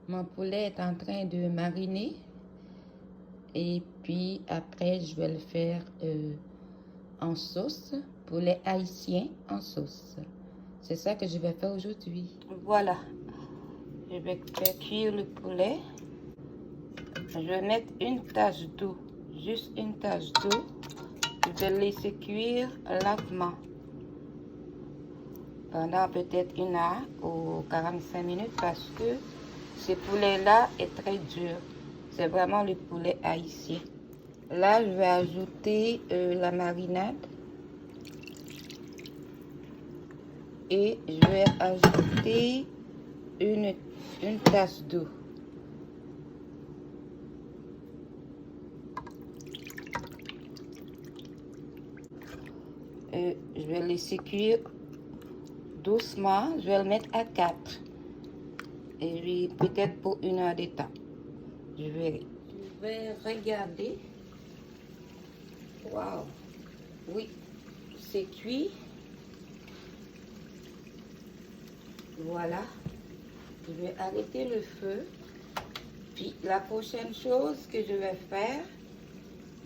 Mon poulet est en train de mariner. Et puis après, je vais le faire en sauce. Poulet haïtien en sauce. C'est ça que je vais faire aujourd'hui. Voilà. Je vais faire cuire le poulet. Je vais mettre une tasse d'eau. Juste une tasse d'eau. Je vais le laisser cuire lentement. Pendant peut-être 1 heure ou 45 minutes parce que ce poulet-là est très dur. C'est vraiment le poulet haïtien. Là, je vais ajouter la marinade. Et je vais ajouter une tasse d'eau. Je vais laisser cuire doucement. Je vais le mettre à 4. Et puis peut-être pour 1 heure de temps. Je vais regarder. Waouh! Oui, c'est cuit. Voilà. Je vais arrêter le feu. Puis la prochaine chose que je vais faire,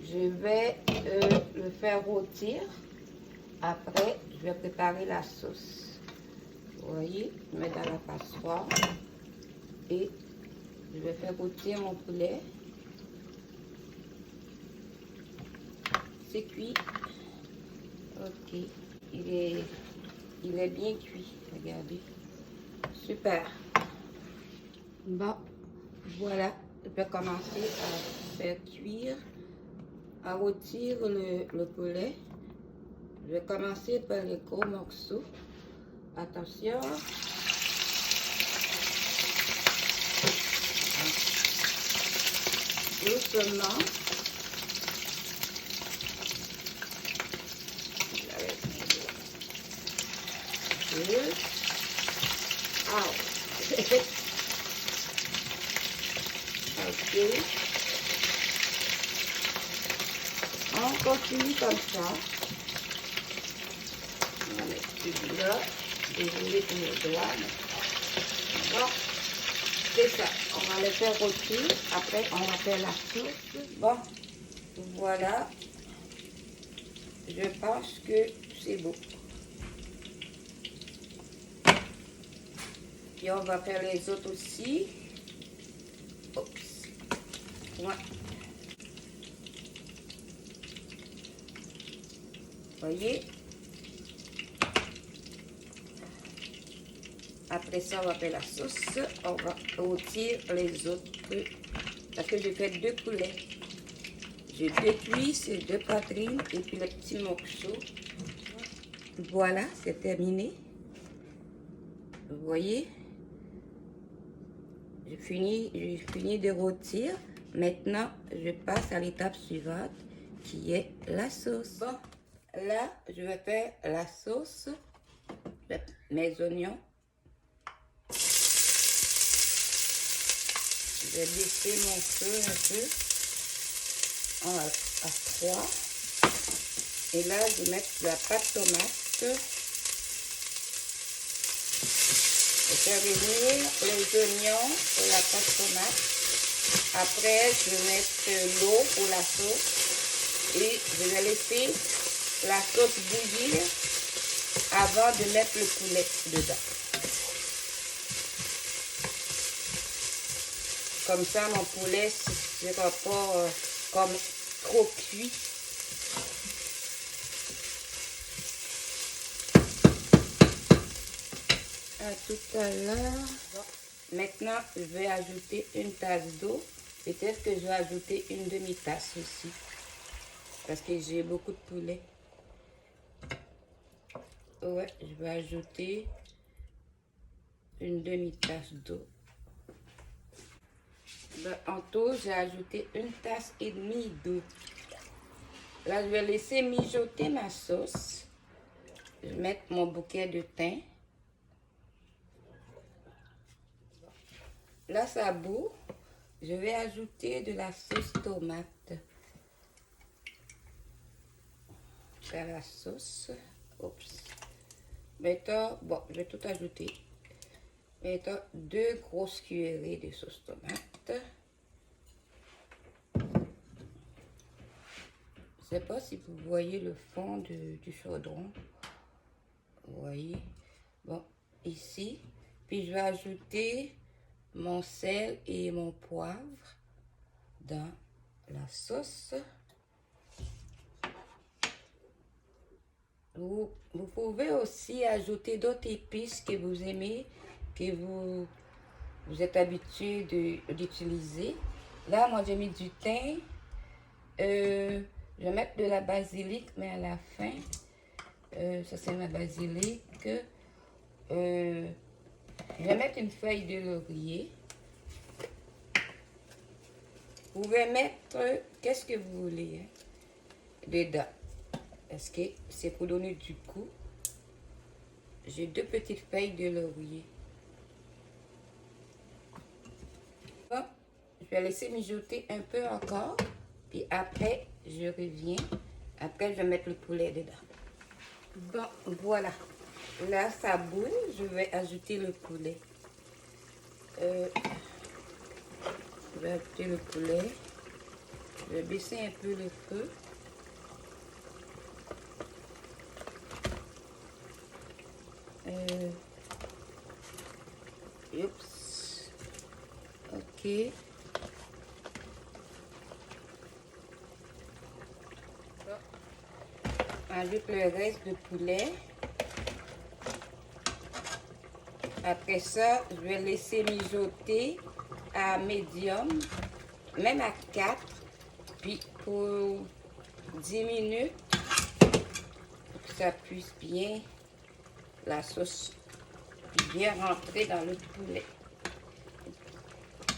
je vais le faire rôtir. Après, je vais préparer la sauce. Vous voyez, je mets dans la passoire. Et je vais faire rôtir mon poulet. C'est cuit. Ok. Il est bien cuit. Regardez. Super. Bon, voilà. Je vais commencer à faire cuire, à rôtir le poulet. Je vais commencer par les gros morceaux. Attention. Doucement. Ok. On continue comme ça. On va mettre celui-là. Désolé pour mes doigts. Bon, c'est ça. On va le faire rôtir. Après, on va faire la sauce. Bon, voilà. Je pense que c'est beau. Puis on va faire les autres aussi. Oups. Ouais. Voyez. Après ça, on va faire la sauce. On va rôtir les autres. Parce que j'ai fait 2 poulets. J'ai 2 cuisses, 2 poitrines et puis les petits morceaux. Voilà, c'est terminé. Vous voyez. J'ai fini de rôtir. Maintenant, je passe à l'étape suivante qui est la sauce. Bon, là, je vais faire la sauce. Mes oignons. Je vais baisser mon feu un peu à 3. Et là, je vais mettre la pâte tomate. Je vais faire venir les oignons et la pâte tomate. Après, je vais mettre l'eau pour la sauce. Et je vais laisser la sauce bouillir avant de mettre le poulet dedans. Comme ça, mon poulet ne sera pas comme trop cuit. À tout à l'heure. Bon. Maintenant, je vais ajouter une tasse d'eau. Peut-être que je vais ajouter une demi-tasse aussi. Parce que j'ai beaucoup de poulet. Ouais, je vais ajouter une demi-tasse d'eau. Ben, en tout, j'ai ajouté 1,5 tasses d'eau. Là, je vais laisser mijoter ma sauce. Je vais mettre mon bouquet de thym. Là, ça bout. Je vais ajouter de la sauce tomate. Faire la sauce. Oups. Maintenant, bon, je vais tout ajouter. Mettons 2 grosses cuillerées de sauce tomate. Je ne sais pas si vous voyez le fond du chaudron. Vous voyez. Bon, ici. Puis je vais ajouter mon sel et mon poivre dans la sauce. Vous pouvez aussi ajouter d'autres épices que vous aimez, que vous êtes habitué d'utiliser. Là, moi, j'ai mis du thym. Je vais mettre de la basilic, mais à la fin. Ça, c'est ma basilic. Je vais mettre une feuille de laurier. Vous pouvez mettre qu'est-ce que vous voulez dedans. Parce que c'est pour donner du goût. J'ai 2 petites feuilles de laurier. Bon, je vais laisser mijoter un peu encore. Puis après, je reviens. Après, je vais mettre le poulet dedans. Bon, voilà. Là, ça boule. Je vais ajouter le poulet. Je vais ajouter le poulet. Je vais baisser un peu le feu. Oups. Ok. Ajoute le reste de poulet. Après ça, je vais laisser mijoter à médium, même à 4, puis pour 10 minutes, pour que ça puisse bien, la sauce bien rentrer dans le poulet.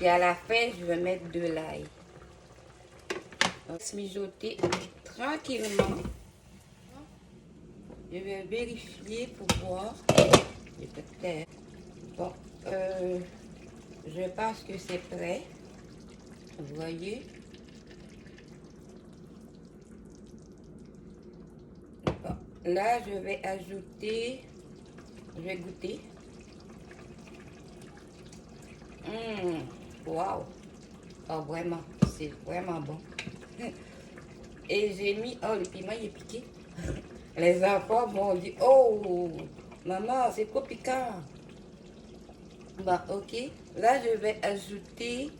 Et à la fin, je vais mettre de l'ail. On va mijoter tranquillement. Je vais vérifier pour voir. Et peut-être. Bon, je pense que c'est prêt. Vous voyez. Bon, là, je vais ajouter. Je vais goûter. Waouh! Oh, vraiment, c'est vraiment bon. Et j'ai mis, oh, le piment, il est piqué. Les enfants m'ont dit, oh, maman, c'est trop piquant. Bon, ok. Là, je vais ajouter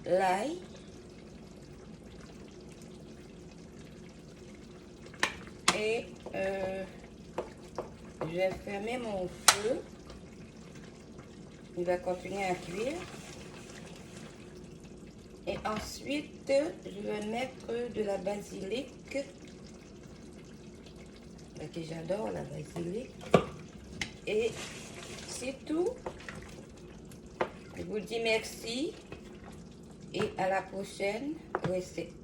l'ail. Et je vais fermer mon feu. Il va continuer à cuire. Et ensuite, je vais mettre de la basilic. Parce que j'adore la basilic. Et c'est tout. Je vous dis merci. Et à la prochaine recette.